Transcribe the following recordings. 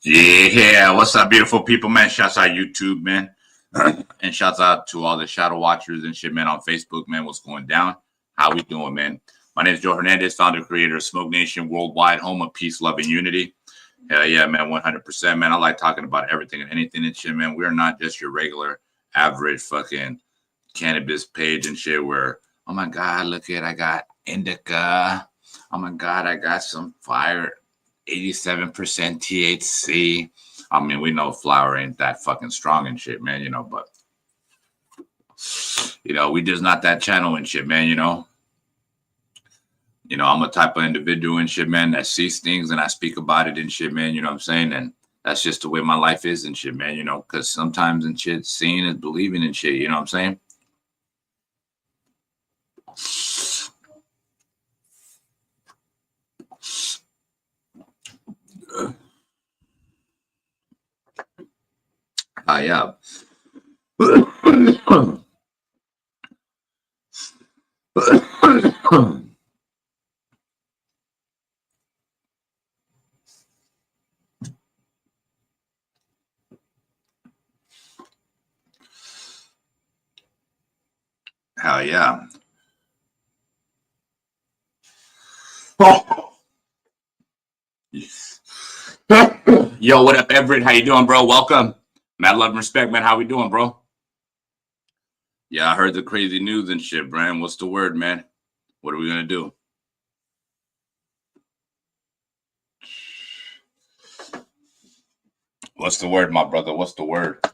Yeah, what's up, beautiful people, man? Shouts out YouTube, man. And shouts out to all the shadow watchers and shit, man, on Facebook, man. What's going down? How we doing, man? My name is Joe Hernandez, founder, creator of Smoke Nation Worldwide, home of peace, love, and unity. Hell yeah, man, 100%, man. I like talking about everything and anything and shit, man. We're not just your regular, average fucking cannabis page and shit where, oh my God, look at, I got indica. Oh my God, I got some fire. 87% THC. I mean, we know flower ain't that fucking strong and shit, man, but, we just not that channel and shit, man, I'm a type of individual and shit, man, that sees things and I speak about it and shit, man, you know what I'm saying? And that's just the way my life is and shit, man, because sometimes in shit, seeing is believing in shit, you know what I'm saying? Yeah. Hell yeah. Yo, what up, Everett? How you doing, bro? Welcome. Mad love and respect, man. How we doing, bro? Yeah, I heard the crazy news and shit, Brian. What's the word, man? What are we gonna do? What's the word, my brother? What's the word?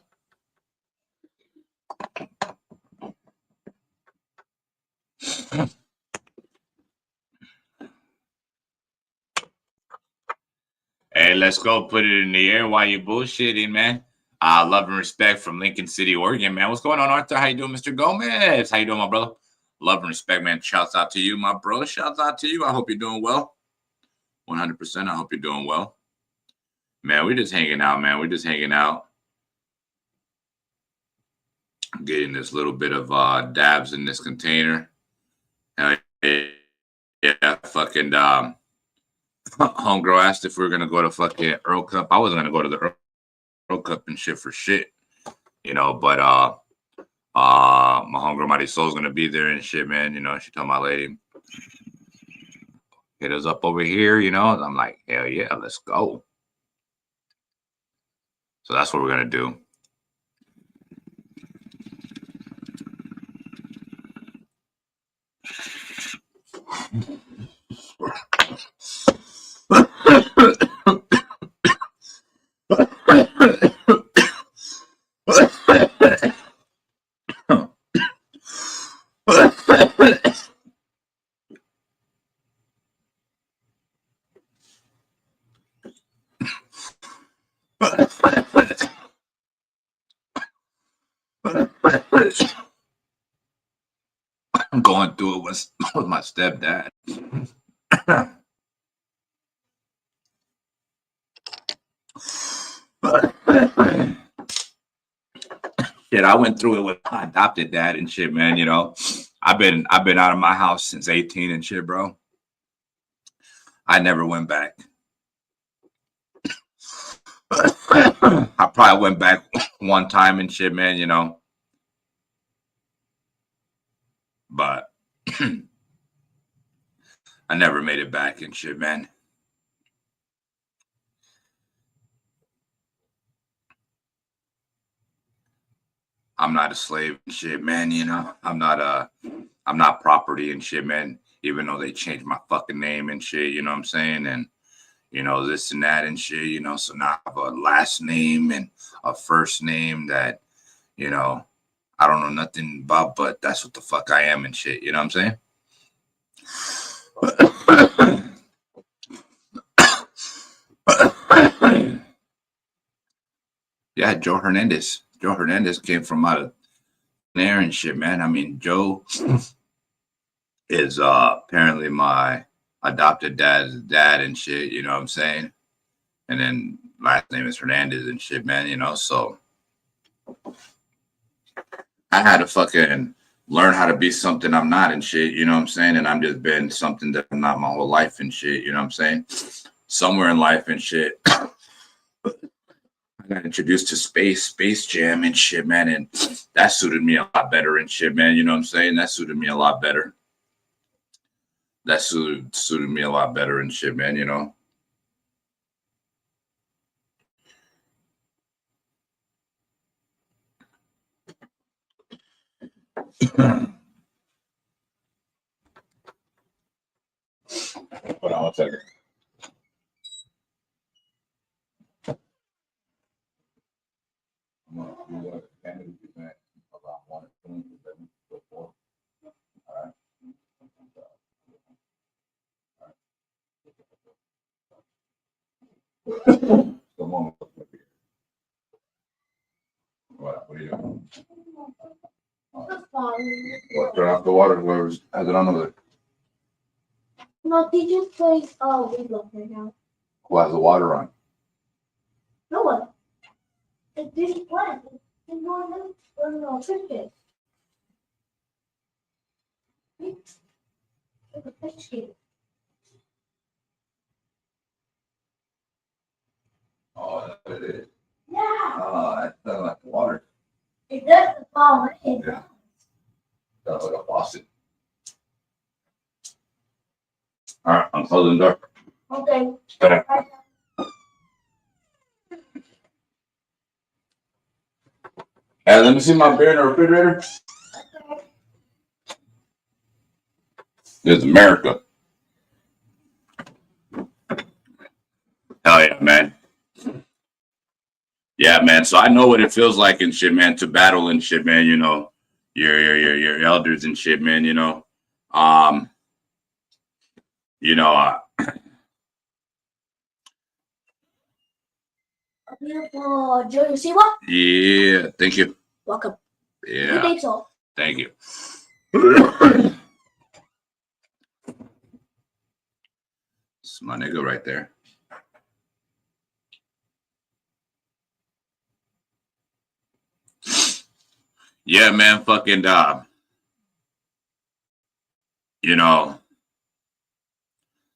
Hey, let's go put it in the air while you bullshitting, man. Love and respect from Lincoln City, Oregon, man. What's going on, Arthur? How you doing, Mr. Gomez? How you doing, my brother? Love and respect, man. Shouts out to you, my bro. Shouts out to you. I hope you're doing well. 100%. I hope you're doing well. Man, we're just hanging out, man. We're just hanging out. Getting this little bit of dabs in this container. Yeah, fucking homegirl asked if we were gonna go to fucking Earl Cup. I wasn't gonna go to the Earl Cup and shit for shit, but my homegirl Marisol's gonna be there and shit, man. She told my lady, hit us up over here, I'm like, hell yeah, let's go. So that's what we're gonna do. I'm going through it with my stepdad. Shit, I went through it with my adopted dad and shit, man. I've been out of my house since 18 and shit, bro. I never went back. I probably went back one time and shit, man, but I never made it back and shit, man. I'm not a slave and shit, man. I'm not property and shit, man. Even though they changed my fucking name and shit, you know what I'm saying? And this and that and shit, so now I have a last name and a first name that, I don't know nothing about, but that's what the fuck I am and shit, you know what I'm saying? Yeah, Joe Hernandez. Joe Hernandez came from out of there and shit, man. I mean, Joe is apparently my adopted dad's dad and shit, you know what I'm saying? And then last name is Hernandez and shit, man, so I had to fucking learn how to be something I'm not and shit, you know what I'm saying? And I'm just been something that I'm not my whole life and shit, you know what I'm saying? Somewhere in life and shit, got introduced to Space Jam and shit, man, and that suited me a lot better and shit, man. You know what I'm saying? That suited me a lot better. That suited me a lot better and shit, man. You know. Hold on one second. I'm gonna do what I can to do that around 1 or 2 before. All right. Come on. What are you doing? What? Turn off the water. Whoever's has it on the. No, they just play Weeblock right now. Who has the water on? No one. It's this plant. It's no cricket. It's a fish game. Oh, that's what it is. Yeah. Oh, that's not like the water. It does fall in. Yeah. That's like a faucet. All right, I'm closing the door. Okay. Okay. Hey, let me see my beer in the refrigerator. It's America. Hell yeah, man. Yeah, man. So I know what it feels like and shit, man, to battle and shit, man. You know, your elders and shit, man. You know, you know. Beautiful Joe Siwa. Yeah, thank you. Welcome. Yeah. You think so? Thank you. It's my nigga right there. Yeah, man, fucking you know,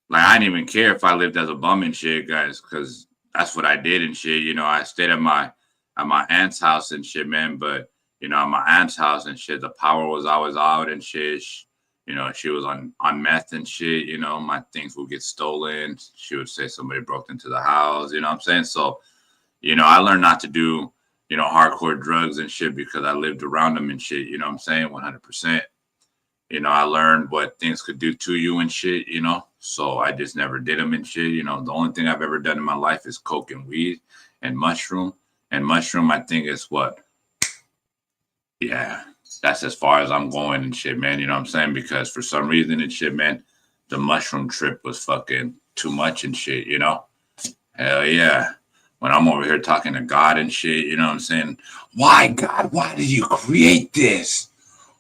like I didn't even care if I lived as a bum and shit, guys, because that's what I did and shit. You know, I stayed at my aunt's house and shit, man. But you know, at my aunt's house and shit, the power was always out and shit. You know, she was on meth and shit. You know, my things would get stolen. She would say somebody broke into the house. You know what I'm saying? So, you know, I learned not to do, you know, hardcore drugs and shit because I lived around them and shit. You know what I'm saying? 100%. You know, I learned what things could do to you and shit, you know. So I just never did them and shit. You know, the only thing I've ever done in my life is coke and weed and mushroom. And mushroom, I think, is what? Yeah, that's as far as I'm going and shit, man. You know what I'm saying? Because for some reason and shit, man, the mushroom trip was fucking too much and shit, you know? Hell yeah. When I'm over here talking to God and shit, you know what I'm saying? Why, God? Why did you create this?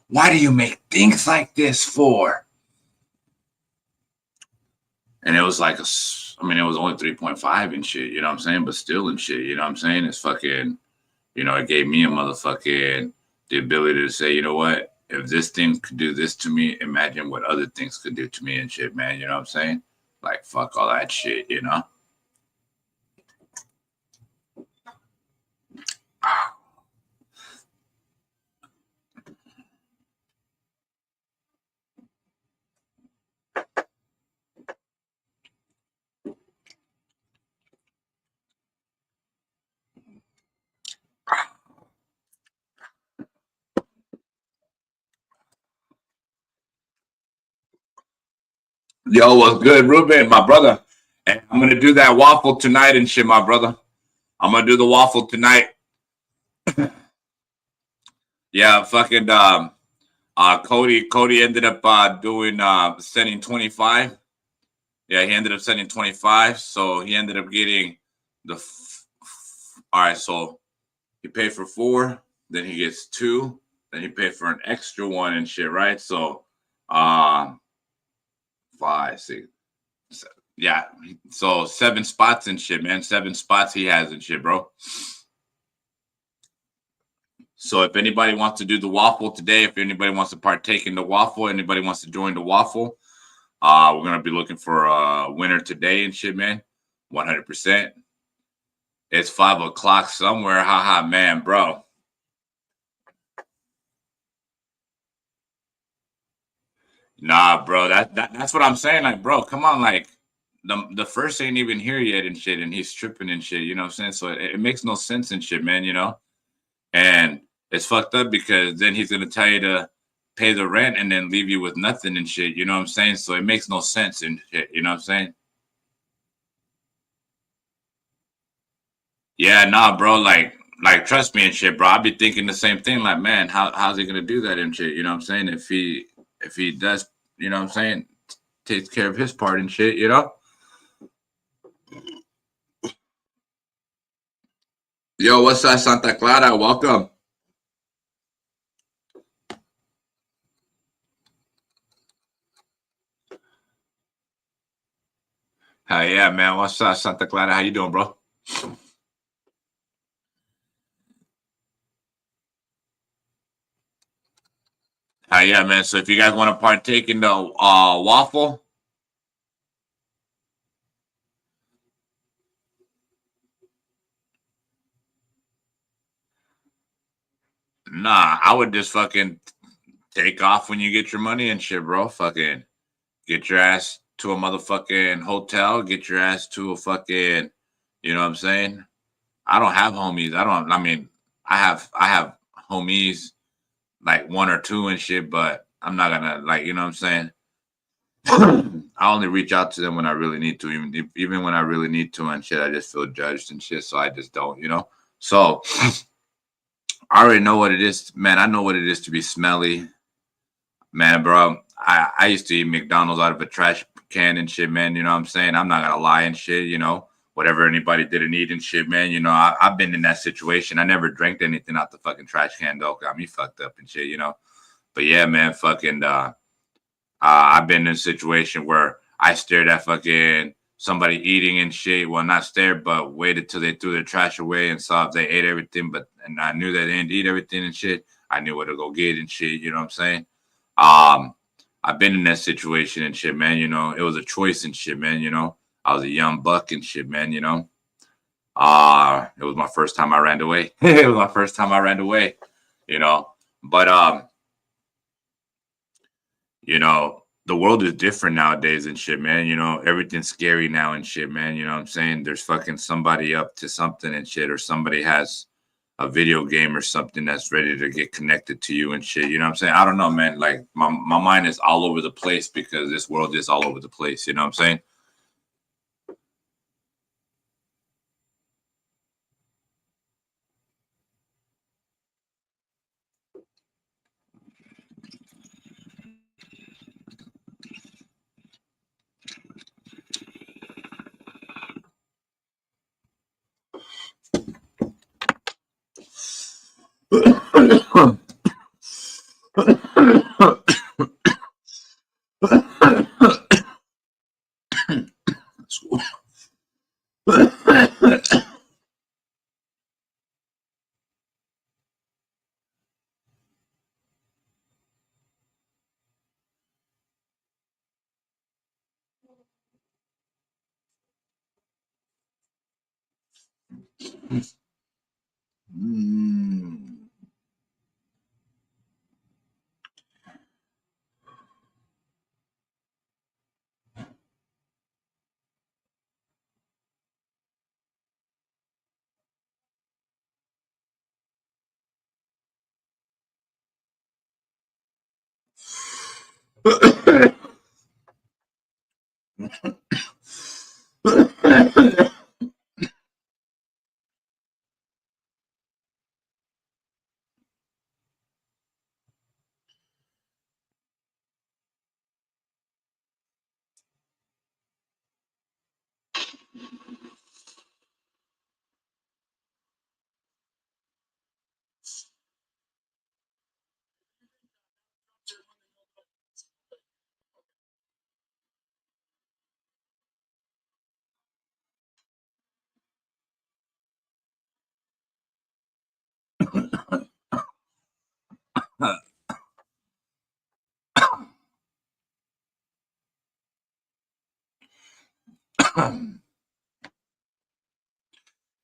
Why do you make things like this for? And it was like, I mean, it was only 3.5 and shit, you know what I'm saying? But still and shit, you know what I'm saying? It's fucking, you know, it gave me a motherfucking, the ability to say, you know what? If this thing could do this to me, imagine what other things could do to me and shit, man. You know what I'm saying? Like, fuck all that shit, you know? Yo, what's good, Ruben, my brother? And I'm gonna do that waffle tonight and shit, my brother. I'm gonna do the waffle tonight. Yeah, fucking Cody ended up doing sending 25. Yeah, he ended up sending 25. So he ended up getting the all right, so he paid for 4, then he gets 2, then he paid for an extra one and shit, right? So 5, 6, 7. Yeah, so 7 spots and shit, man. 7 spots he has and shit, bro. So if anybody wants to do the waffle today, if anybody wants to partake in the waffle, anybody wants to join the waffle, we're gonna be looking for a winner today and shit, man. 100%. It's 5 o'clock somewhere. Haha, man, bro. Nah, bro. That's what I'm saying. Like, bro, come on, like the first ain't even here yet and shit, and he's tripping and shit. You know what I'm saying? So it makes no sense and shit, man. You know, and it's fucked up because then he's gonna tell you to pay the rent and then leave you with nothing and shit. You know what I'm saying? So it makes no sense and shit. You know what I'm saying? Yeah, nah, bro. Like trust me and shit, bro. I'd be thinking the same thing. Like, man, how's he gonna do that and shit? You know what I'm saying? If he does, you know what I'm saying, takes care of his part and shit. You know? Yo, what's up, Santa Clara? Welcome. Hey, yeah, man. What's up, Santa Clara? How you doing, bro? Hey, yeah, man. So if you guys want to partake in the waffle, nah, I would just fucking take off when you get your money and shit, bro. Fucking get your ass to a motherfucking hotel. Get your ass to a fucking, you know what I'm saying? I don't have homies. I mean, I have homies like one or two and shit, but I'm not gonna like, you know what I'm saying? I only reach out to them when I really need to, even when I really need to and shit. I just feel judged and shit, so I just don't, you know. So I already know what it is, man. I know what it is to be smelly, man, bro. I used to eat McDonald's out of a trash can and shit, man. You know what I'm saying? I'm not gonna lie and shit, you know. Whatever anybody didn't eat and shit, man. You know, I've been in that situation. I never drank anything out the fucking trash can though. Got me fucked up and shit, you know. But yeah, man, fucking I've been in a situation where I stared at fucking somebody eating and shit. Well, not stared, but waited till they threw their trash away and saw if they ate everything. But and I knew they didn't eat everything and shit. I knew what to go get and shit. You know what I'm saying? Um, I've been in that situation and shit, man. You know, it was a choice and shit, man. You know, I was a young buck and shit, man. You know, it was my first time I ran away. It was my first time I ran away. You know, but you know, the world is different nowadays and shit, man. You know, everything's scary now and shit, man. You know what I'm saying? There's fucking somebody up to something and shit, or somebody has a video game or something that's ready to get connected to you and shit. You know what I'm saying? I don't know, man. Like my mind is all over the place because this world is all over the place. You know what I'm saying? Mm.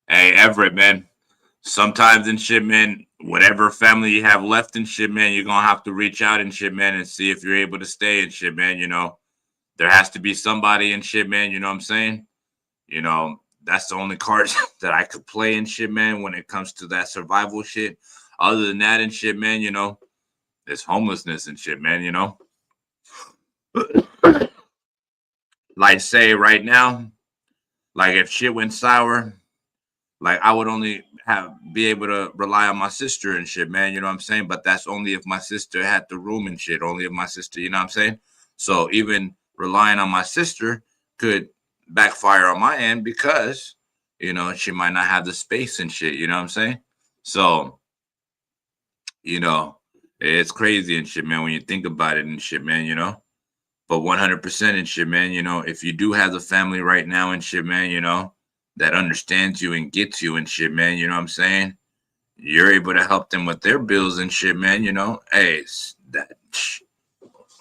Hey, Hey, Everett, man. Sometimes in shit, man, whatever family you have left in shit, man, you're gonna have to reach out and shit, man, and see if you're able to stay in shit, man. There has to be somebody in shit, man. You know what I'm saying? That's the only cards that I could play in shit, man, when it comes to that survival shit. Other than that and shit, man, there's homelessness and shit, man. Like say right now, like if shit went sour, like I would only be able to rely on my sister and shit, man. You know what I'm saying? But that's only if my sister had the room and shit. Only if my sister, you know what I'm saying? So even relying on my sister could backfire on my end because she might not have the space and shit. You know what I'm saying? So you know it's crazy and shit, man. When you think about it and shit, man. But 100% and shit, man. If you do have the family right now and shit, man. That understands you and gets you and shit, man. You know what I'm saying? You're able to help them with their bills and shit, man. Hey,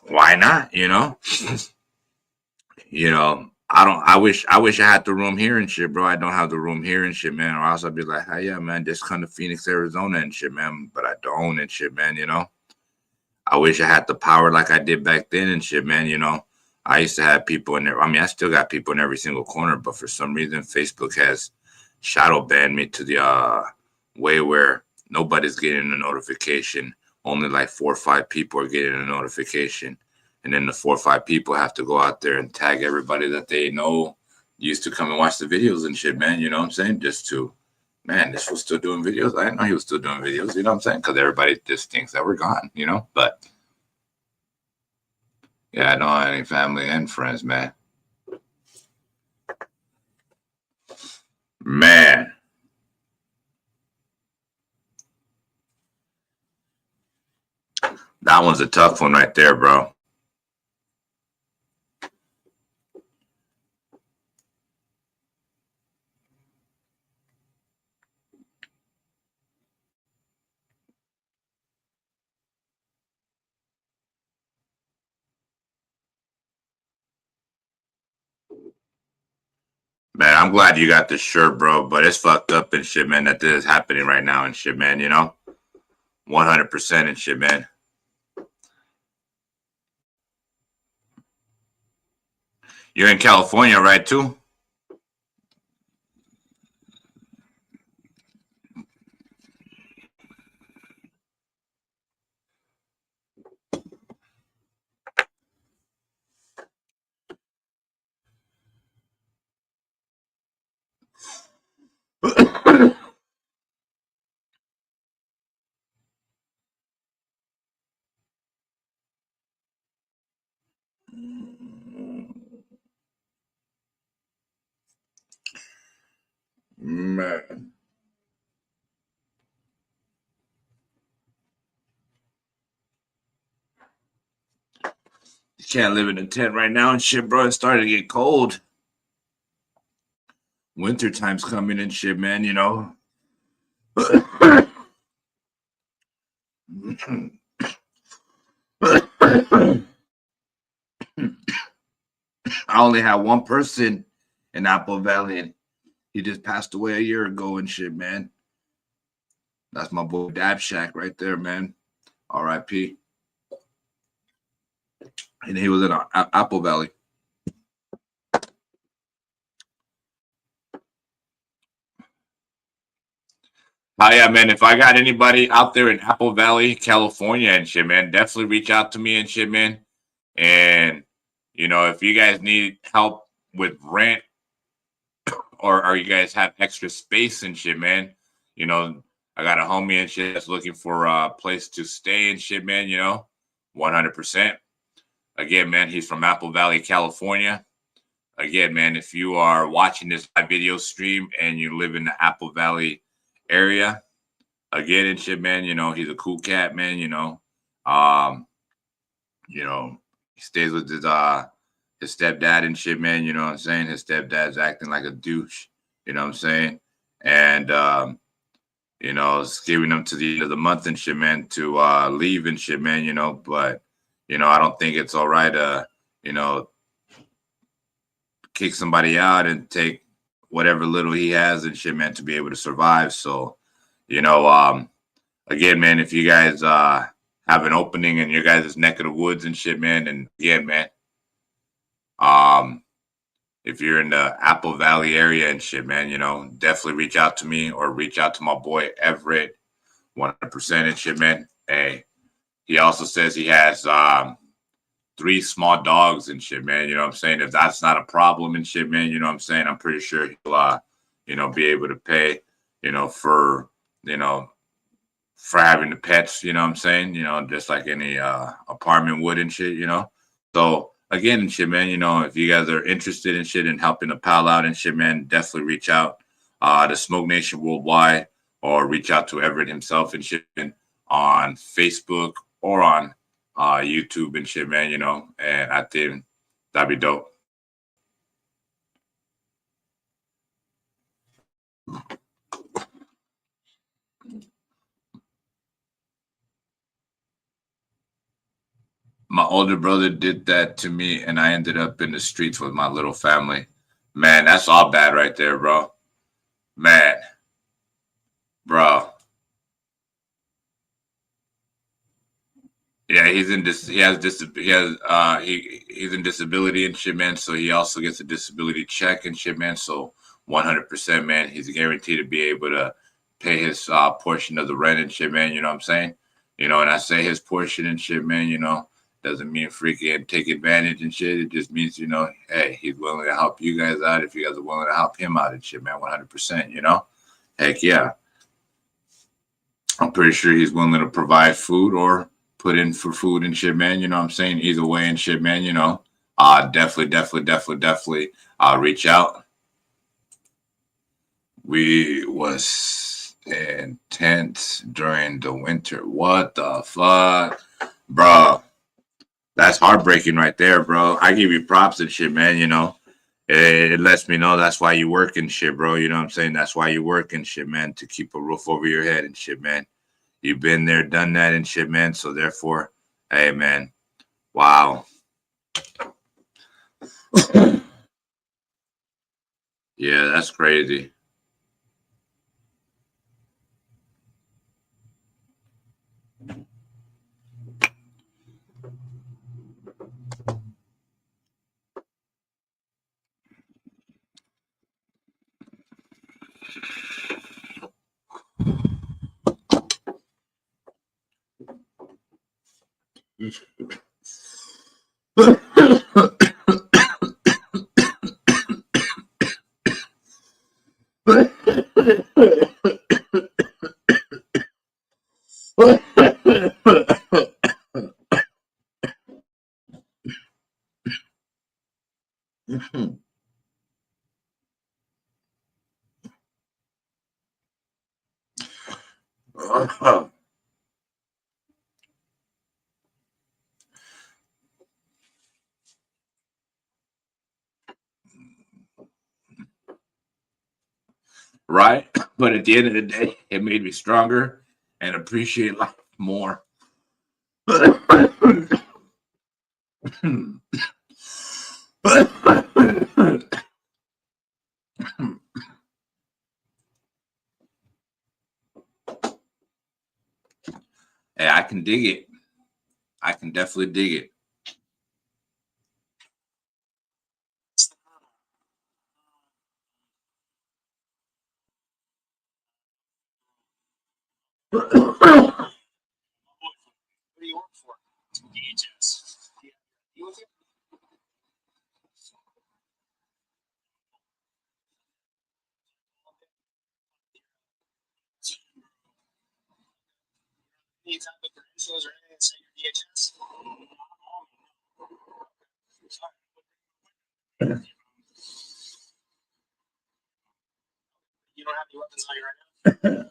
why not? I wish I had the room here and shit, bro. I don't have the room here and shit, man. Or else I'd be like, hey, yeah, man, just come to Phoenix, Arizona and shit, man. But I don't and shit, man. I wish I had the power like I did back then and shit, man. I used to have people in there. I mean, I still got people in every single corner, but for some reason, Facebook has shadow banned me to the way where nobody's getting a notification. Only like 4 or 5 people are getting a notification. And then the 4 or 5 people have to go out there and tag everybody that they know used to come and watch the videos and shit, man. You know what I'm saying? Just to, man, this was still doing videos. I didn't know he was still doing videos. You know what I'm saying? Because everybody just thinks that we're gone, But yeah, I don't have any family and friends, man. Man. That one's a tough one right there, bro. Man, I'm glad you got this shirt, bro, but it's fucked up and shit, man, that this is happening right now and shit, man, 100% and shit, man. You're in California, right, too? Man. You can't live in a tent right now and shit, bro. It's starting to get cold. Winter time's coming and shit, man, I only have one person in Apple Valley, and he just passed away a year ago and shit, man. That's my boy Dab Shack right there, man. R.I.P. And he was in Apple Valley. Oh yeah, man. If I got anybody out there in Apple Valley, California and shit, man, definitely reach out to me and shit, man. And if you guys need help with rent or you guys have extra space and shit, man, I got a homie and shit that's looking for a place to stay and shit, man, 100%. Again, man, he's from Apple Valley, California. Again, man, if you are watching this live video stream and you live in the Apple Valley area, again and shit, man, he's a cool cat, man, he stays with his stepdad and shit, man, you know what I'm saying? His stepdad's acting like a douche, you know what I'm saying? And it's giving him to the end of the month and shit, man, to leave and shit, man, but I don't think it's all right kick somebody out and take whatever little he has and shit, man, to be able to survive. So, you know, again, man, if you guys have an opening in your guys' neck of the woods and shit, man, and again, man, um, if you're in the Apple Valley area and shit, man, you know, definitely reach out to me or reach out to my boy Everett, 100% and shit, man. Hey, he also says he has 3 small dogs and shit, man. You know what I'm saying? If that's not a problem and shit, man, you know what I'm saying? I'm pretty sure he'll, you know, be able to pay, you know, you know, for having the pets, you know what I'm saying? You know, just like any apartment would and shit, you know? So again and shit, man, you know, if you guys are interested in shit and helping a pal out and shit, man, definitely reach out to Smoke Nation Worldwide or reach out to Everett himself and shit on Facebook or on YouTube and shit, man, you know, and I think that'd be dope. My older brother did that to me, and I ended up in the streets with my little family. Man, that's all bad right there, bro. Man, bro. Yeah, he's in this. He has he has he's in disability and shit, man. So he also gets a disability check and shit, man. So 100%, man, he's guaranteed to be able to pay his portion of the rent and shit, man. You know what I'm saying? You know, and I say his portion and shit, man. You know, doesn't mean freaking take advantage and shit. It just means, you know, hey, he's willing to help you guys out if you guys are willing to help him out and shit, man. 100%. You know, heck yeah. I'm pretty sure he's willing to provide food or put in for food and shit, man. You know what I'm saying? Either way and shit, man, you know. Definitely reach out. We was in tents during the winter. What the fuck? Bro. That's heartbreaking right there, bro. I give you props and shit, man, you know. It lets me know that's why you work and shit, bro. You know what I'm saying? That's why you work and shit, man, to keep a roof over your head and shit, man. You've been there, done that and shit, man. So therefore, hey, man, wow. Yeah, that's crazy. Right? But at the end of the day, it made me stronger and appreciate life more. Hey, I can dig it. I can definitely dig it. do you work for? DHS. You with you? Any type of credentials or anything that say you're DHS? You don't have any weapons on you right now?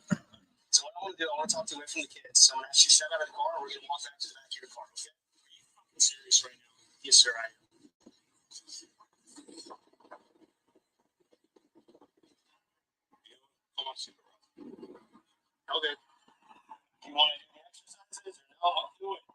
So what I want to do, I want to talk to you away from the kids. So I'm going to ask you to step out of the car. We're going to walk back to the back of your car, okay? Are you fucking serious right now? Yes, sir, I am. Come on, super. Okay. You want to do any exercises or no? I'll do it.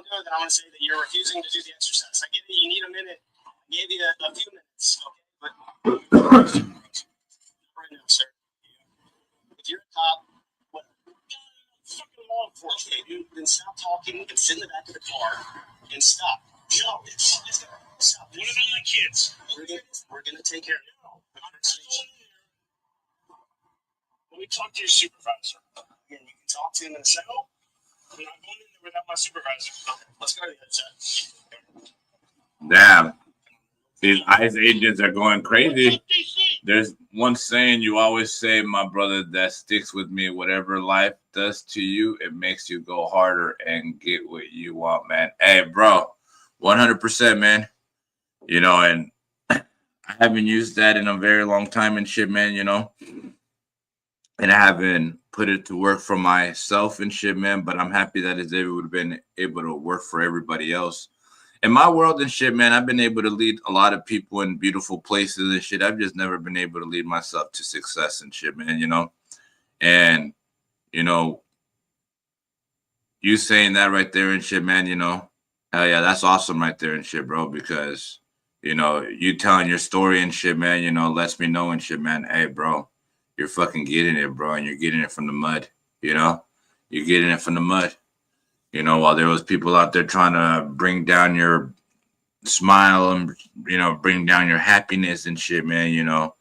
don't do it, then I'm going to say that you're refusing to do the exercise. I get it. You need a minute. I gave you a few minutes. Okay, but right now, sir. If you're a cop, what? Fucking law enforcement, dude. Then stop talking and sit in the back of the car and stop. Stop this. Stop this. What about my kids? We're gonna take care of it. No, I'm not going in there. Let me talk to your supervisor. And you can talk to him in a second. I'm not going in there without my supervisor. Okay, let's go to the other side. Damn. These ICE agents are going crazy. There's one saying you always say, my brother, that sticks with me. Whatever life does to you, it makes you go harder and get what you want, man. Hey, bro, 100%, man. You know, and I haven't used that in a very long time and shit, man, you know. And I haven't put it to work for myself and shit, man. But I'm happy that it would have been able to work for everybody else. In my world and shit, man, I've been able to lead a lot of people in beautiful places and shit. I've just never been able to lead myself to success and shit, man, you know? And, you know, you saying that right there and shit, man, you know, hell yeah, that's awesome right there and shit, bro, because, you know, you telling your story and shit, man, you know, lets me know and shit, man, hey, bro, you're fucking getting it, bro, and you're getting it from the mud, you know? You're getting it from the mud. You know, while there was people out there trying to bring down your smile and, you know, bring down your happiness and shit, man, you know,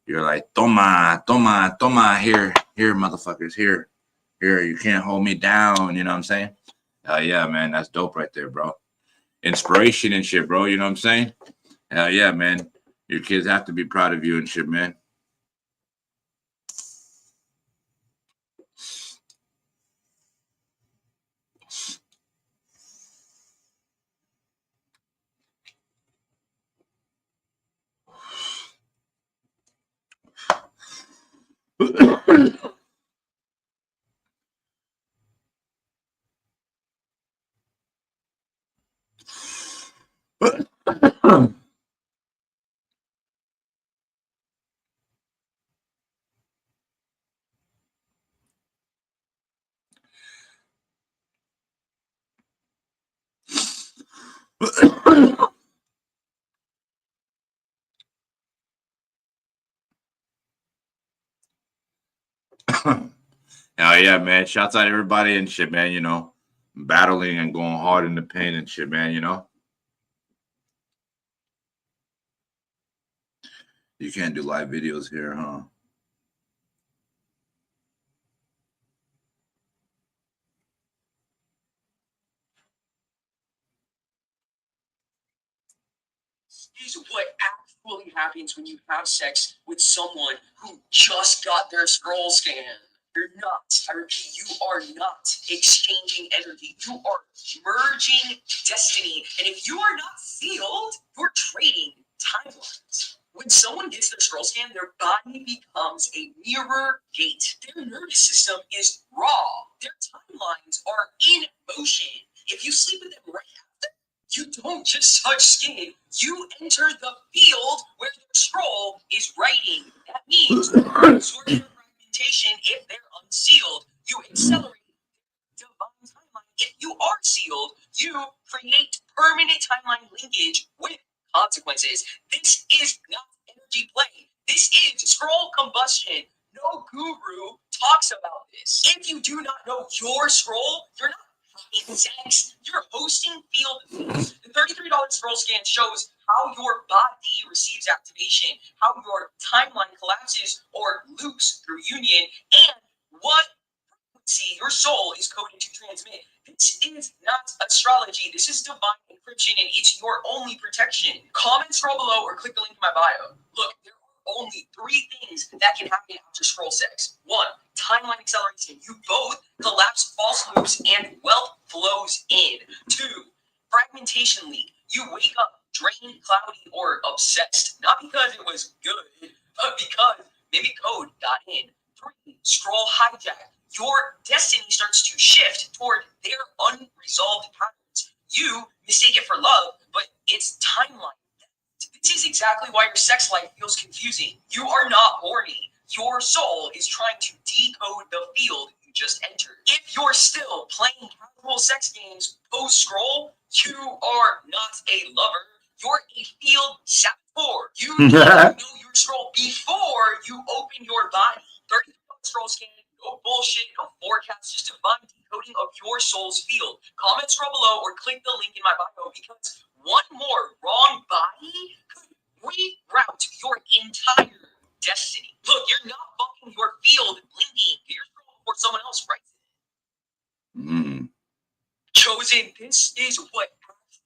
you're like, toma, here, motherfuckers, here, you can't hold me down, you know what I'm saying? Hell yeah, man, that's dope right there, bro. Inspiration and shit, bro, you know what I'm saying? Hell yeah, man, your kids have to be proud of you and shit, man. Hell yeah, man. Shouts out everybody and shit, man, you know, battling and going hard in the pain and shit, man, you know. You can't do live videos here, huh? Is what actually happens when you have sex with someone who just got their scroll scan. You're not, I repeat, you are not exchanging energy. You are merging destiny. And if you are not sealed, you're trading timelines. When someone gets their scroll scan, their body becomes a mirror gate. Their nervous system is raw. Their timelines are in motion. If you sleep with them right after, you don't just touch skin. You enter the field where the scroll is writing. That means absorption fragmentation if they're unsealed. You accelerate divine timeline. If you are sealed, you create permanent timeline linkage with consequences. This is not energy play. This is scroll combustion. No guru talks about this. If you do not know your scroll, you're not having sex. You're hosting field. The $33 scroll scan shows how your body receives activation, how your timeline collapses or loops through union, and what frequency your soul is coded to transmit. This is not astrology. This is divine encryption, and it's your only protection. Comment, scroll below, or click the link in my bio. Look, there are only 3 things that can happen after scroll sex. 1, timeline acceleration. You both collapse false loops and wealth flows in. 2, fragmentation leak. You wake up drained, cloudy, or obsessed. Not because it was good, but because maybe code got in. 3, scroll hijack. Your destiny starts to shift toward their unresolved patterns. You mistake it for love, but it's timeline. This is exactly why your sex life feels confusing. You are not horny. Your soul is trying to decode the field you just entered. If you're still playing casual sex games post-scroll, you are not a lover. You're a field saboteur. You need to know your scroll before you open your body. 30 scroll scan, no bullshit, no forecast, just divine decoding of your soul's field. Comment scroll below or click the link in my bio because one more wrong body could reroute your entire destiny. Look, you're not fucking your field linking to your scroll before someone else writes it. Chosen, this is what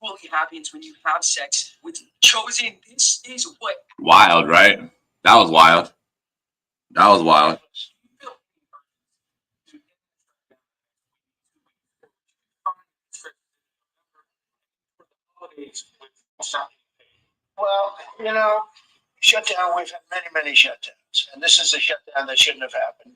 actually happens when you have sex with Chosen. This is what wild, right? That was wild. That was wild. Well, shutdown, we've had many shutdowns. And this is a shutdown that shouldn't have happened.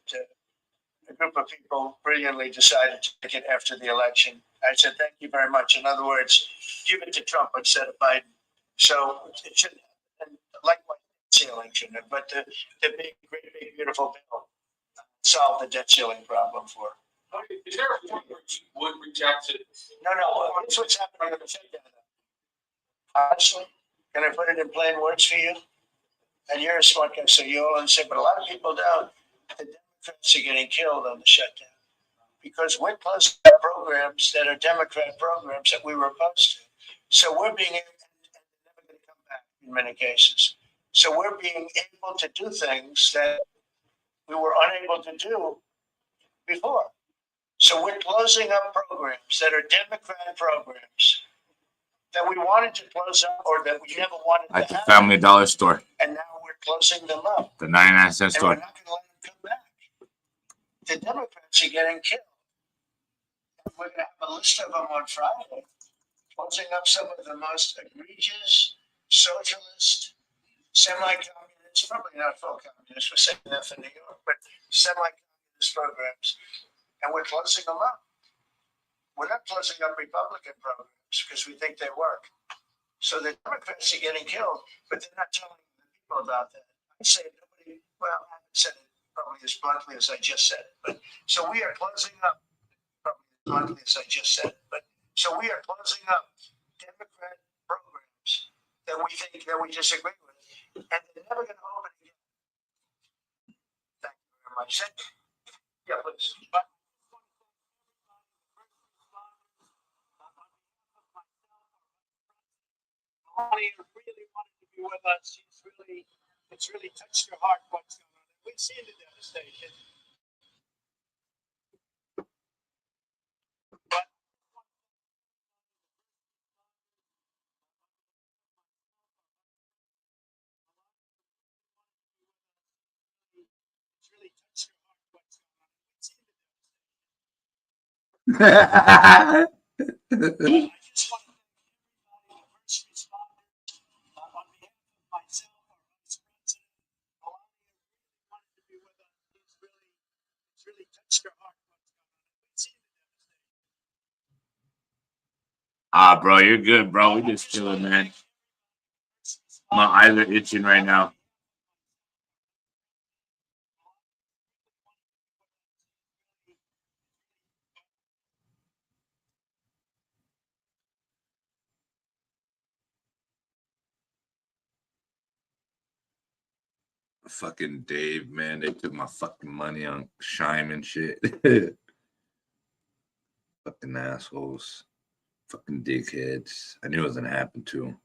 A group of people brilliantly decided to take it after the election. I said, thank you very much. In other words, give it to Trump instead of Biden. So it shouldn't happen. And likewise, ceiling shouldn't have. But the big, great, big, beautiful bill solved the debt ceiling problem for. Is there a point where you would reject it? No. That's what's happening in the shutdown. Honestly, can I put it in plain words for you? And you're a smart guy, so you all understand, but a lot of people don't. The Democrats are getting killed on the shutdown because we're closing up programs that are Democrat programs that we were opposed to. So we're being able, and they're never going to come back in many cases. So we're being able to do things that we were unable to do before. So we're closing up programs that are Democrat programs that we wanted to close up or that we never wanted like to the have. Family Dollar store. And now we're closing them up. The 99-cent And store. we're not going to let them come back. The Democrats are getting killed. And we're going to have a list of them on Friday, closing up some of the most egregious socialist, semi-communist, probably not full communist, we're saying that for New York, but semi-communist programs. And we're closing them up. We're not closing up Republican programs because we think they work. So the Democrats are getting killed, but they're not telling the people about that. I say nobody, well, I haven't said it probably as bluntly as I just said it, but so we are closing up, probably as bluntly as I just said it, but so we are closing up Democrat programs that we think that we disagree with, and they're never going to open again. Thank you very much. Yeah, please. But Melania really wanted to be with us. It's really touched her heart what's going on. We've seen the devastation. But it's really touched her heart what's going on. We've seen the devastation. I just want to thank everybody, the first responders, on behalf of myself, our vice president. Melania really wanted to be with us. It's really touched her heart what's going on. We've seen the devastation. Bro, you're good, bro. We just chilling, man. My eyes are itching right now. Fucking Dave, man. They took my fucking money on Shime and shit. Fucking assholes. Fucking dickheads. I knew it was gonna happen too.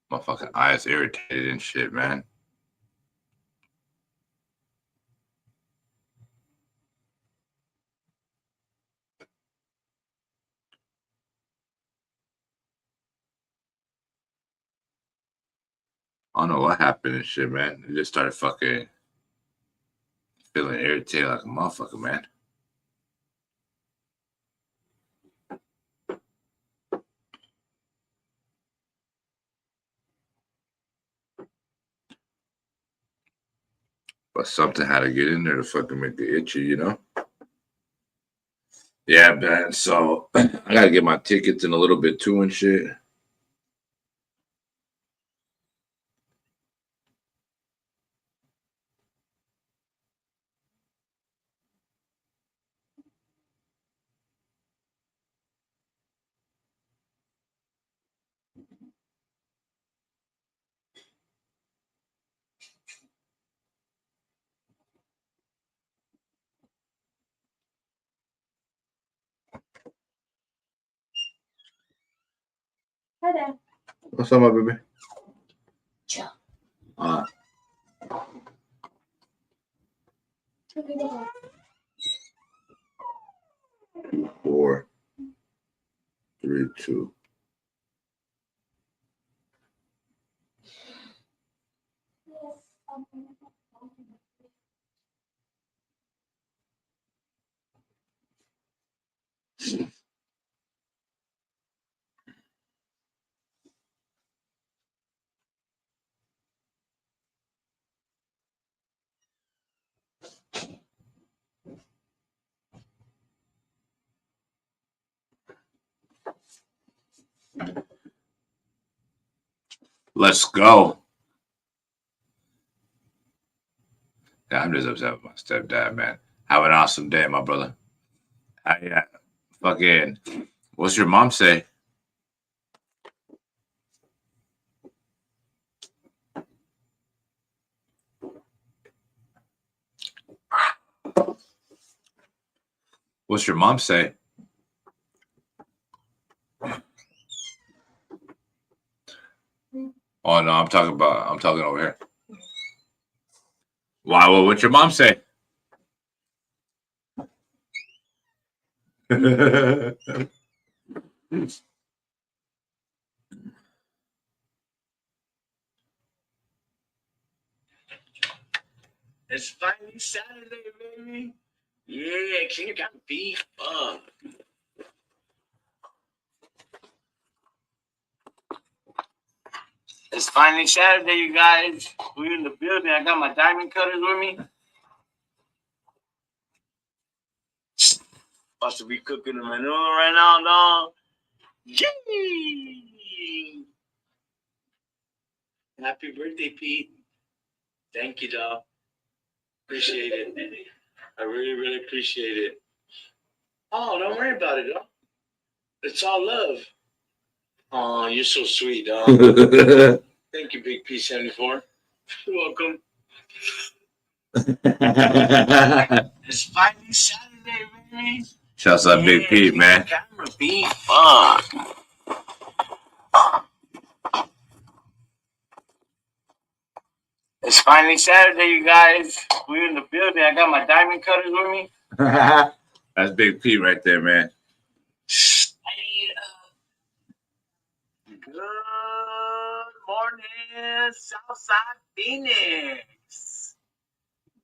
My fucking eyes irritated and shit, man. I don't know what happened and shit, man. It just started fucking feeling irritated like a motherfucker, man. But something had to get in there to fucking make it itchy, you know? Yeah, man. So I gotta get my tickets in a little bit too and shit. Hi there. What's up, my baby? Ciao. Okay, go. 4, 3, 2. Let's go. Yeah, I'm just upset with my stepdad, man. Have an awesome day, my brother. Yeah, fucking. What's your mom say? What's your mom say? Oh no, I'm talking over here. Why? Well, what's your mom say? It's finally Saturday, baby. Yeah, King got beef. It's finally Saturday, you guys. We're in the building. I got my diamond cutters with me. About to be cooking the manure right now, dog. Yay! Happy birthday, Pete. Thank you, dog. Appreciate it. I really, really appreciate it. Oh, don't worry about it, dog. It's all love. Oh, you're so sweet, dog. Thank you, Big P74. You're welcome. It's finally Saturday, baby. Shouts out Big Pete, man. Camera beef. Fuck. It's finally Saturday, you guys. We're in the building. I got my diamond cutters with me. That's Big Pete right there, man. Good morning, Southside Phoenix.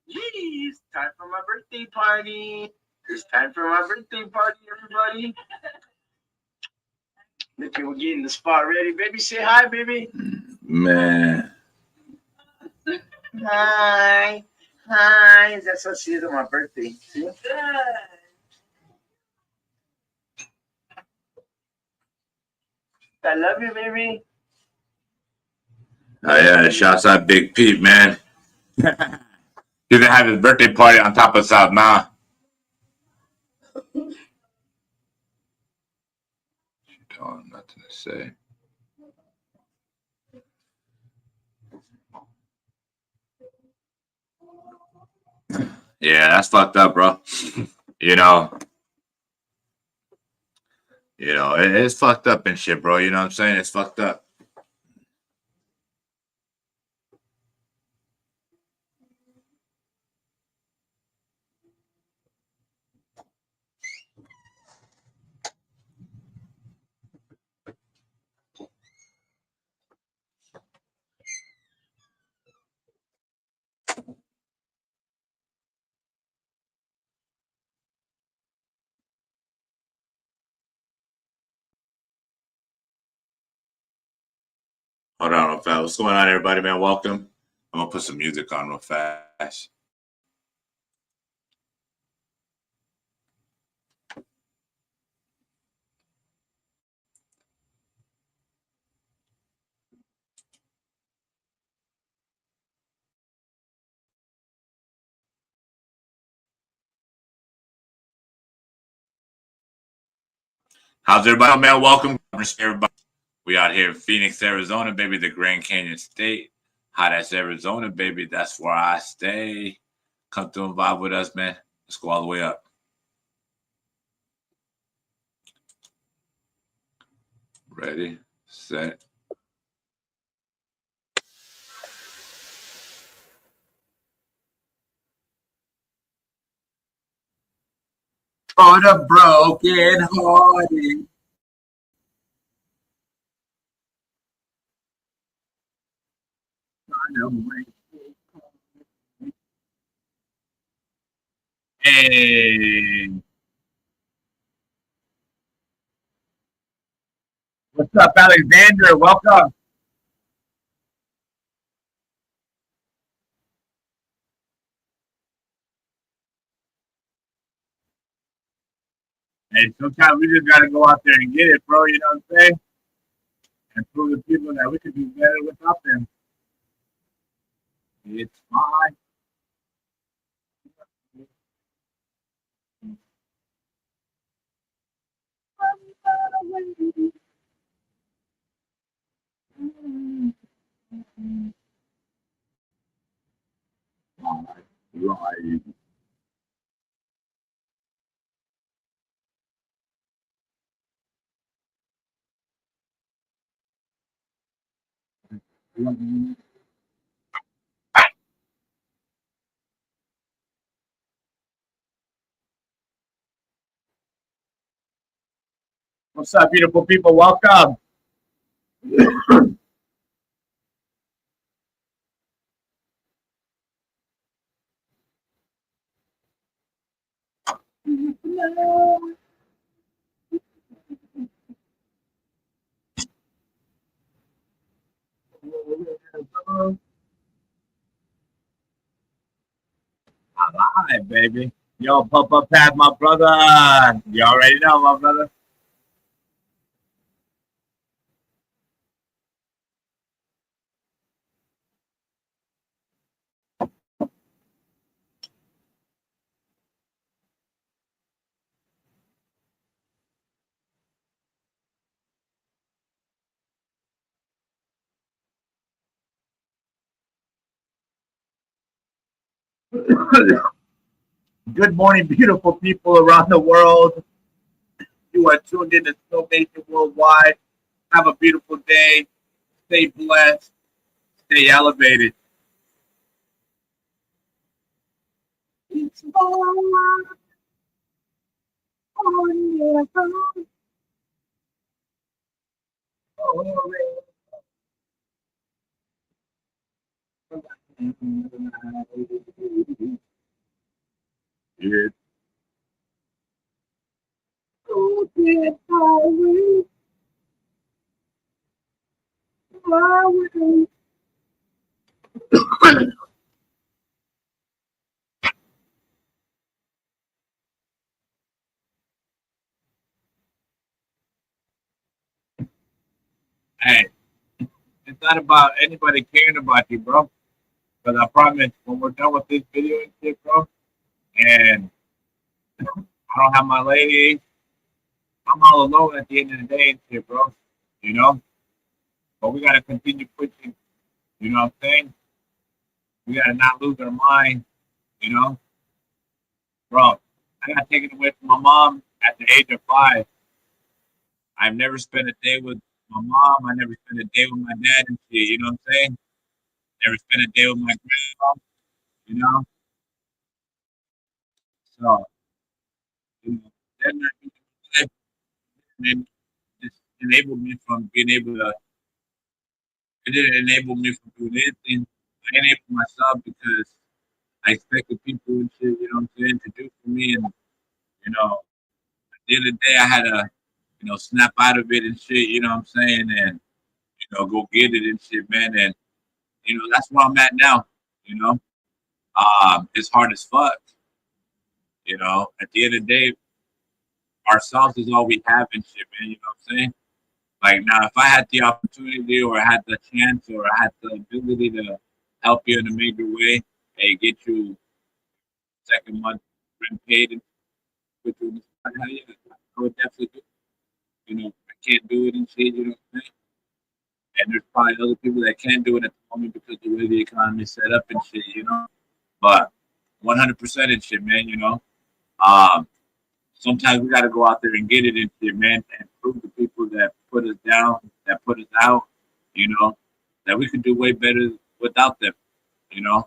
Jeez, time for my birthday party. It's time for my birthday party, everybody. Look, we're getting the spot ready. Baby, say hi, baby. Man. Hi. Hi. That's what she is on my birthday. See? Good. I love you, baby. Oh yeah, shouts out Big Pete, man. He's gonna have his birthday party on top of South Mountain. Oh, nothing to say. Yeah, that's fucked up, bro. you know, it's fucked up and shit, bro. You know what I'm saying? It's fucked up. Hold on real fast. What's going on, everybody, man? Welcome. I'm gonna put some music on real fast. How's everybody, man? Welcome, everybody. We out here in Phoenix, Arizona, baby, the Grand Canyon State. Hot as Arizona, baby. That's where I stay. Come through and vibe with us, man. Let's go all the way up. Ready, set. For the broken hearted. Hey, what's up, Alexander? Welcome. And sometimes we just gotta go out there and get it, bro. You know what I'm saying? And prove to people that we can do better without them. It's fine. Right. What's up, beautiful people? Welcome. Hi, baby. Yo, Papa Pat, my brother. You already know, my brother. Good morning, beautiful people around the world. You are tuned in to Snow Nation Worldwide. Have a beautiful day. Stay blessed. Stay elevated. It's it's so Hey, it's not about anybody caring about you, bro. Because I promise, when we're done with this video and shit, bro, and I don't have my lady, I'm all alone at the end of the day and shit, bro. You know? But we gotta continue pushing. You know what I'm saying? We gotta not lose our mind, you know? Bro, I got taken away from my mom at the age of 5. I've never spent a day with my mom. I never spent a day with my dad and shit, you know what I'm saying? Never spent a day with my grandma, you know? So, you know, that not life and just enabled me from being able to, it didn't enable me from doing anything. I enabled myself because I expected people and shit, you know what I'm saying, to do for me. And, you know, at the end of the day, I had to, you know, snap out of it and shit, you know what I'm saying? And, you go get it and shit, man. And that's where I'm at now. You know, it's hard as fuck. At the end of the day, ourselves is all we have and shit, man. You know what I'm saying? Like now, if I had the opportunity or I had the chance or I had the ability to help you in a major way, hey, get you second month rent paid and put you in the spot, hell yeah, I would definitely do it. I can't do it and shit, you know what I'm saying? And there's probably other people that can do it at the moment because the way the economy is set up and shit. But 100% and shit, man. Um, Sometimes we got to go out there and get it and shit, man, and prove to people that put us down, that put us out, that we could do way better without them. I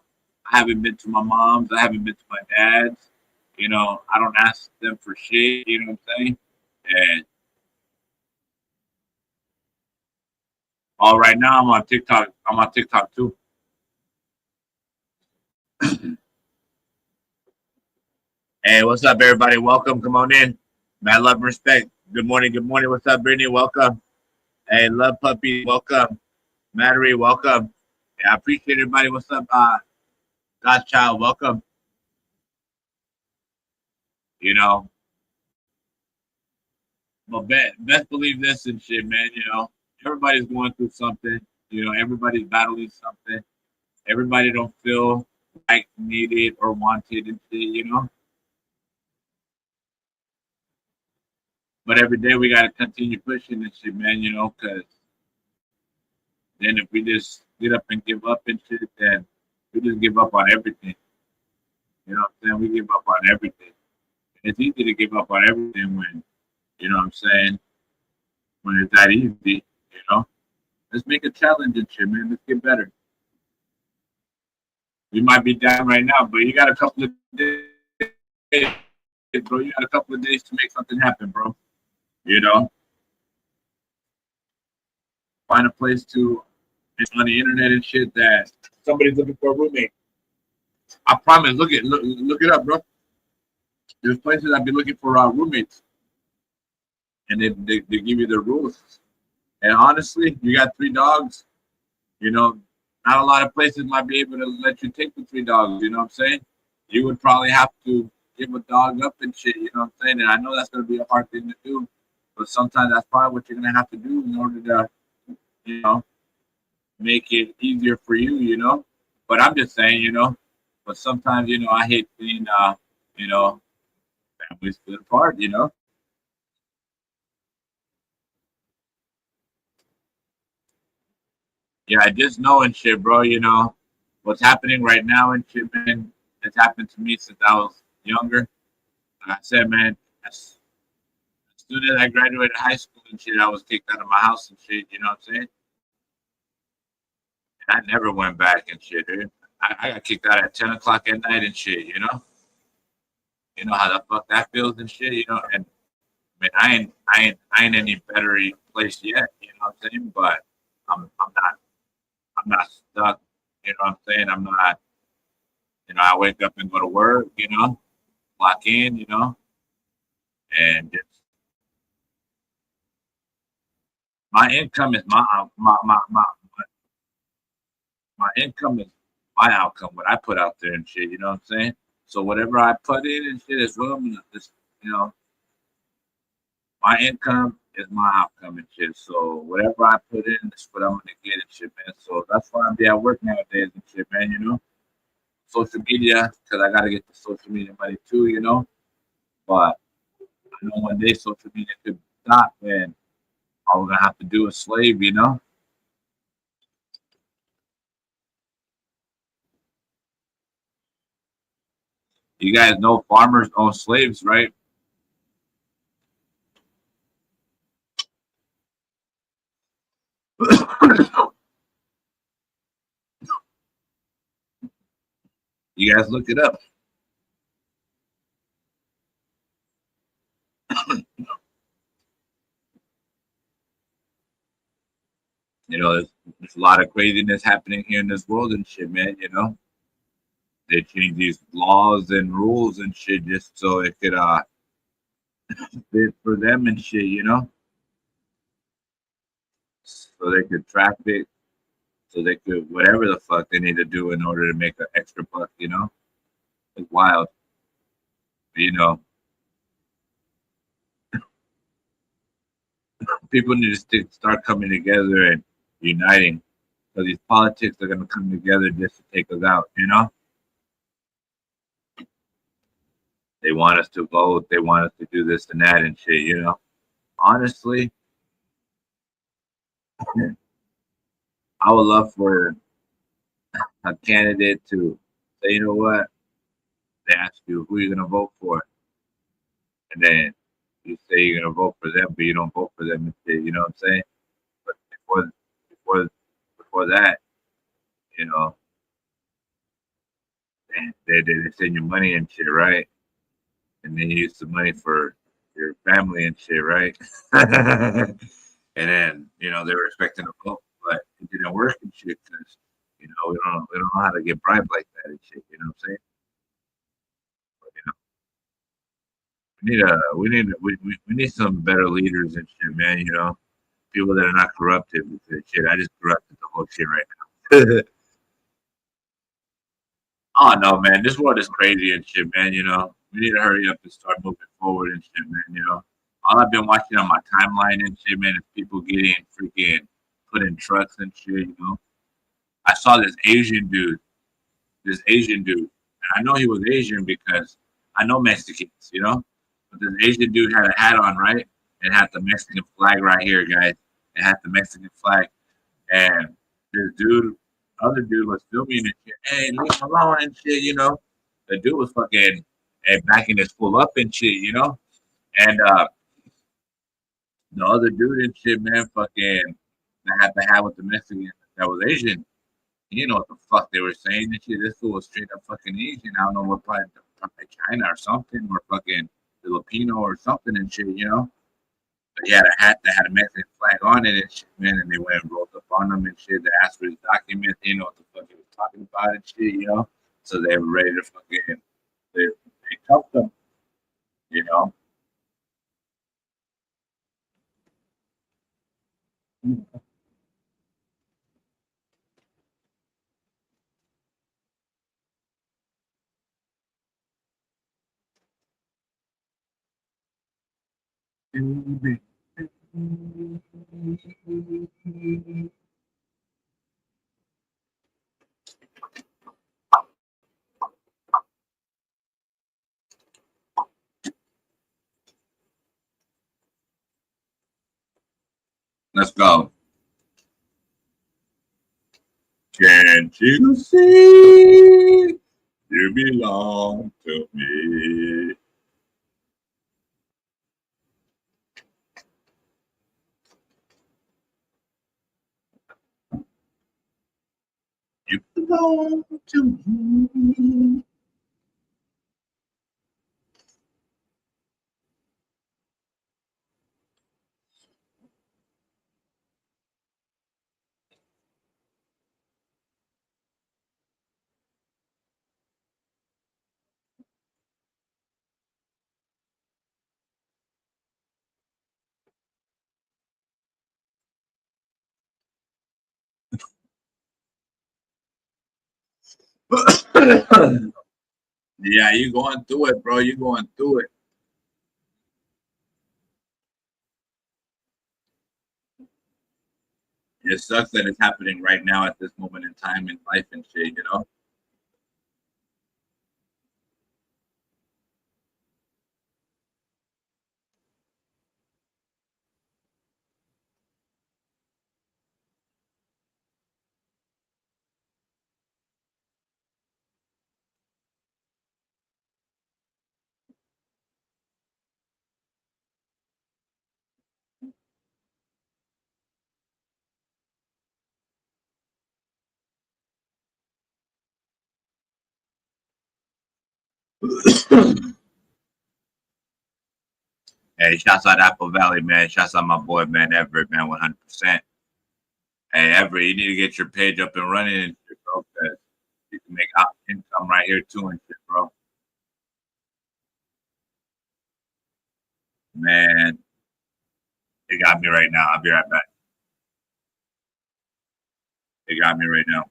haven't been to my mom's, I haven't been to my dad's. I don't ask them for shit. You know what I'm saying? And all right now, I'm on TikTok. I'm on TikTok too. Hey, what's up, everybody? Welcome. Come on in. Mad love and respect. Good morning. Good morning. What's up, Brittany? Welcome. Hey, love puppy. Welcome. Mattery. Welcome. Yeah, I appreciate everybody. What's up, God's child? Welcome. But best believe this and shit, man. Everybody's going through something. Everybody's battling something. Everybody don't feel like needed or wanted and shit. But every day we gotta continue pushing this shit, man. Because then if we just get up and give up and shit, then we just give up on everything. You know what I'm saying? We give up on everything. It's easy to give up on everything when, what I'm saying, when it's that easy. Let's make a challenge and shit, man. Let's get better. We might be down right now, but you got a couple of days, bro. You got a couple of days to make something happen, bro. Find a place to, it's on the internet and shit that somebody's looking for a roommate. I promise. Look it up, bro. There's places I've been looking for roommates, and they give you the rules. And honestly, you got 3 dogs. Not a lot of places might be able to let you take the 3 dogs. You know what I'm saying? You would probably have to give a dog up and shit. You know what I'm saying? And I know that's gonna be a hard thing to do, but sometimes that's probably what you're gonna have to do in order to, make it easier for you. But I'm just saying, but sometimes, I hate seeing, families split apart. Yeah, I just know and shit, bro. What's happening right now and shit, man. It's happened to me since I was younger. Like I said, man, as soon as I graduated high school and shit, I was kicked out of my house and shit. You know what I'm saying? And I never went back and shit, dude. I got kicked out at 10 o'clock at night and shit. You know how the fuck that feels and shit. And I mean, I ain't any better place yet. You know what I'm saying? But I'm not stuck. You know what I'm saying? I'm not. I wake up and go to work. Clock in. And it's, my income is my income is my outcome. What I put out there and shit. You know what I'm saying? So whatever I put in and shit is well, you know, my income is my outcome and shit. So whatever I put in is what I'm gonna get and shit, man. So that's why I'm at work nowadays and shit, man. Social media, because I gotta get the social media money too. But I know one day social media could stop, and all we're gonna have to do is slave. You guys know farmers own slaves, right? You guys look it up. There's a lot of craziness happening here in this world and shit, man. They change these laws and rules and shit just so it could fit for them and shit. so they could traffic, so they could whatever the fuck they need to do in order to make an extra buck. You know, it's wild. You know, people need to start coming together and uniting. So these politics are going to come together just to take us out. You know, they want us to vote, they want us to do this and that and shit. You know, honestly, I would love for a candidate to say, you know what, they ask you who you're going to vote for, and then you say you're going to vote for them, but you don't vote for them and shit. You know what I'm saying? But before before that, you know, they send you money and shit, right? And then you use the money for your family and shit, right? And then you know they were expecting a vote, but it didn't work and shit because you know we don't know how to get bribed like that and shit. You know what I'm saying? But, you know, we need some better leaders and shit, man. You know, people that are not corrupted because shit. I just corrupted the whole shit right now. Oh no, man, this world is crazy and shit, man. You know, we need to hurry up and start moving forward and shit, man. You know, all I've been watching on my timeline and shit, man, is people getting freaking put in trucks and shit. You know, I saw this Asian dude, and I know he was Asian because I know Mexicans, you know. But this Asian dude had a hat on, right? It had the Mexican flag right here, guys. It had the Mexican flag, and this dude, other dude was filming and shit. Hey, leave him alone and shit, you know. The dude was fucking and backing his full up and shit, you know. And the other dude and shit, man, fucking that had the hat with the Mexican that was Asian. You know what the fuck they were saying and shit. This fool was straight up fucking Asian. I don't know what probably China or something, or fucking Filipino or something and shit, you know. But he had a hat that had a Mexican flag on it and shit, man. And they went and rolled up on him and shit. They asked for his documents, you know what the fuck he was talking about and shit, you know. So they were ready to fucking they cuffed him, you know. Let's go. Can't you see you belong to me? You belong to me. Yeah, you going through it, bro. You going through it. It sucks that it's happening right now at this moment in time in life and shit, you know? Hey, shouts out Apple Valley, man. Shouts out my boy, man, Everett, man, 100%. Hey, Everett, you need to get your page up and running and shit, bro, because you can make income right here too and shit, bro. Man, it got me right now. I'll be right back. They got me right now.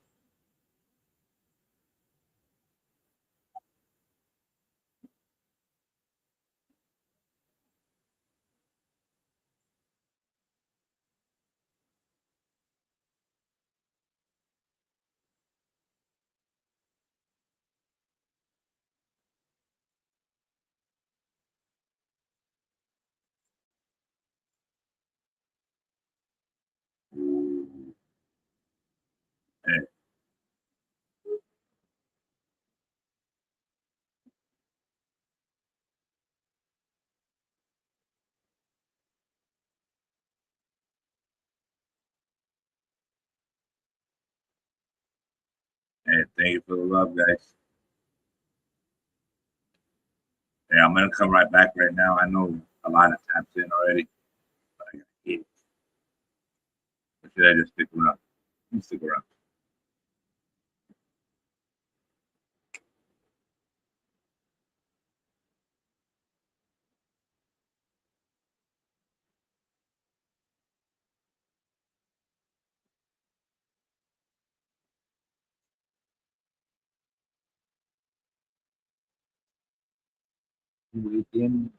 Hey, hey, thank you for the love, guys. Yeah, I'm gonna come right back right now. I know a lot of taps in already, but I gotta eat. Or should I just stick around? Let me stick around. Weekend.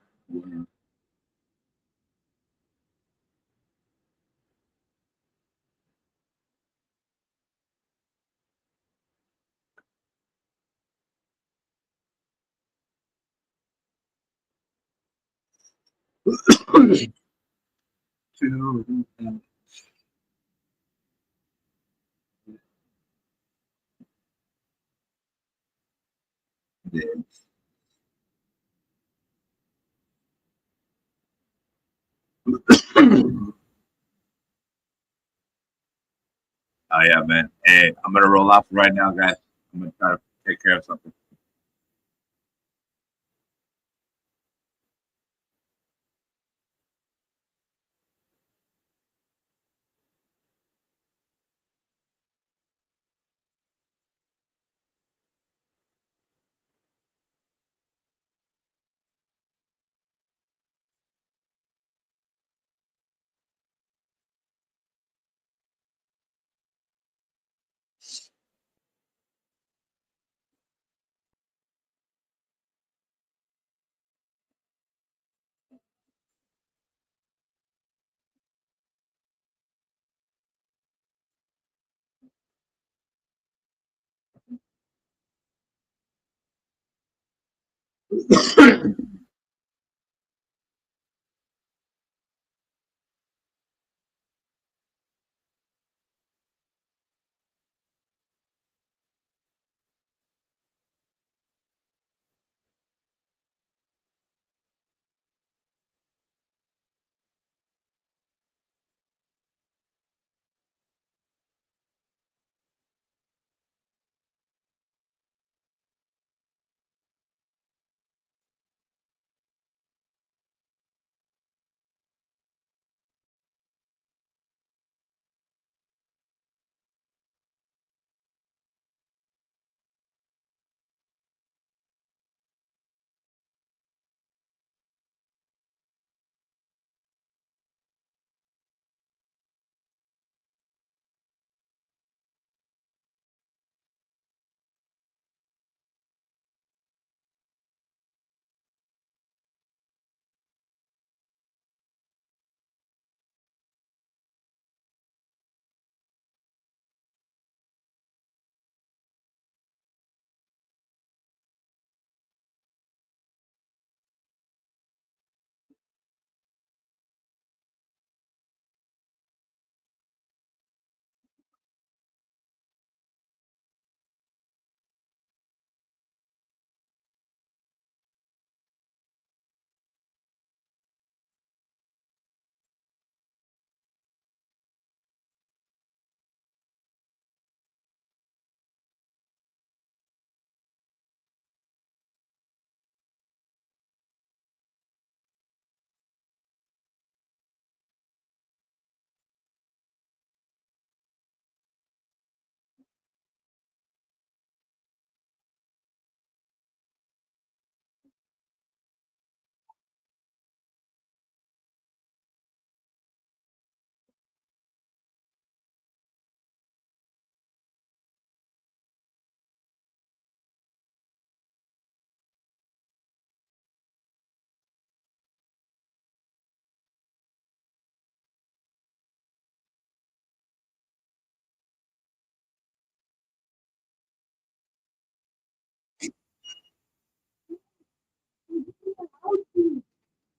Oh yeah, man. Hey, I'm gonna roll off right now, guys. I'm gonna try to take care of something.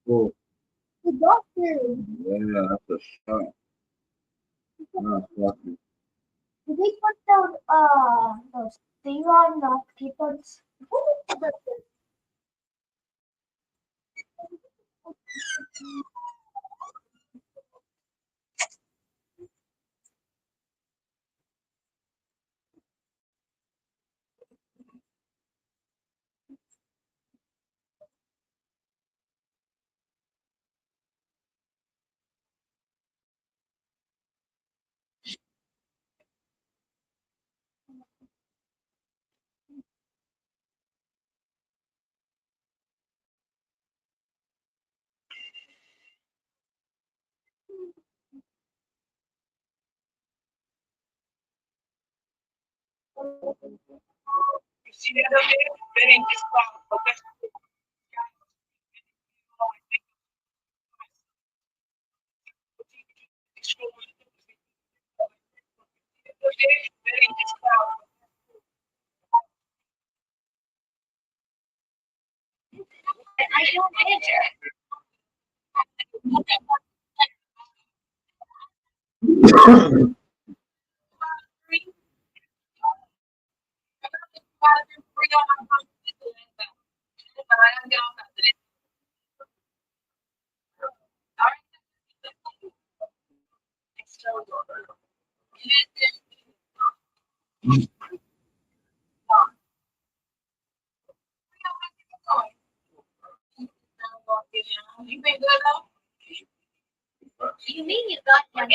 Oh, The doctor. yeah, that's a shot. Fucking. Did they put the thing on the kittens? I don't answer. You mean you got one?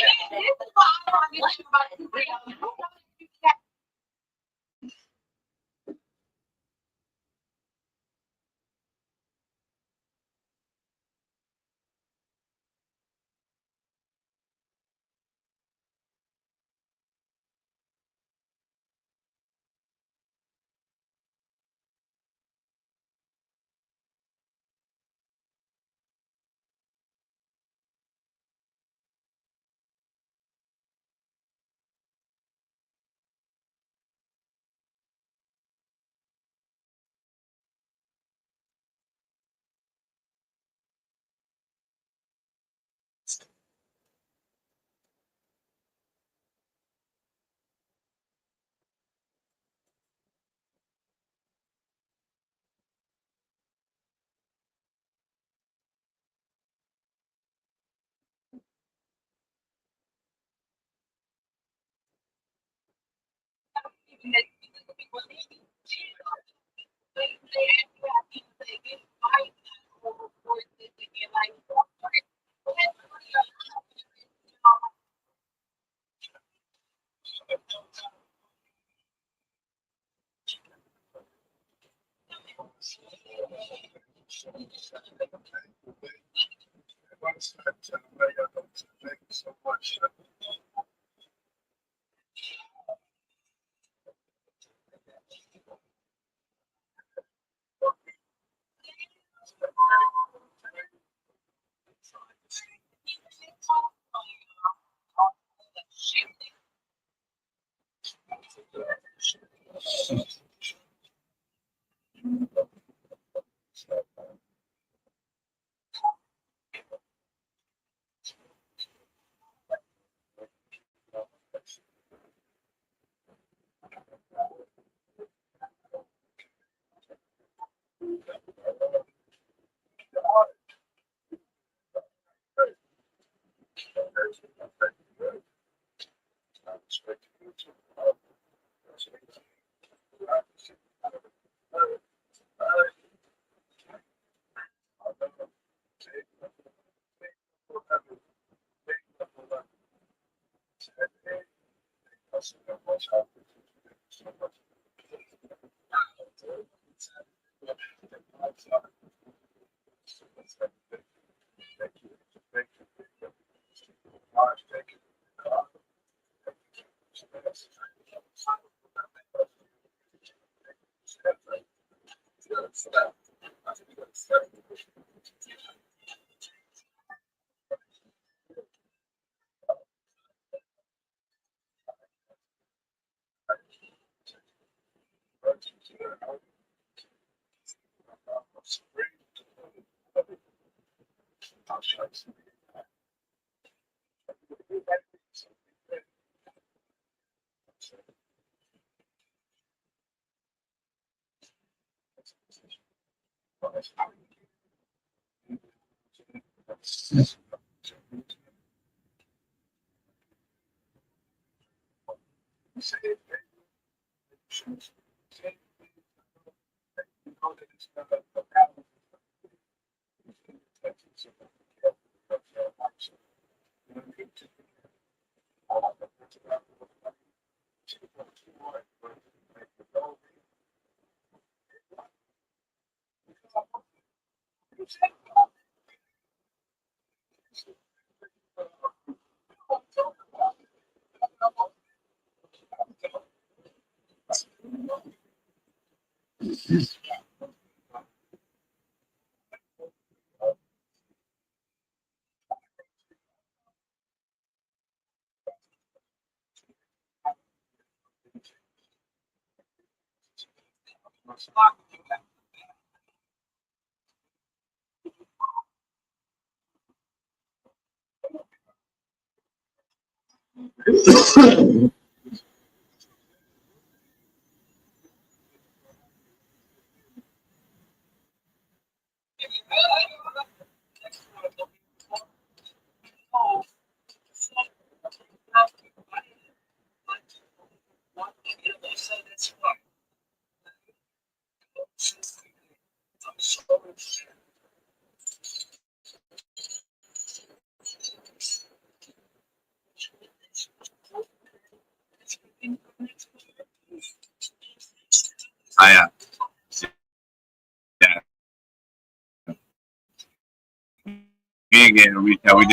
Yeah. Yeah. We ain't getting retail. We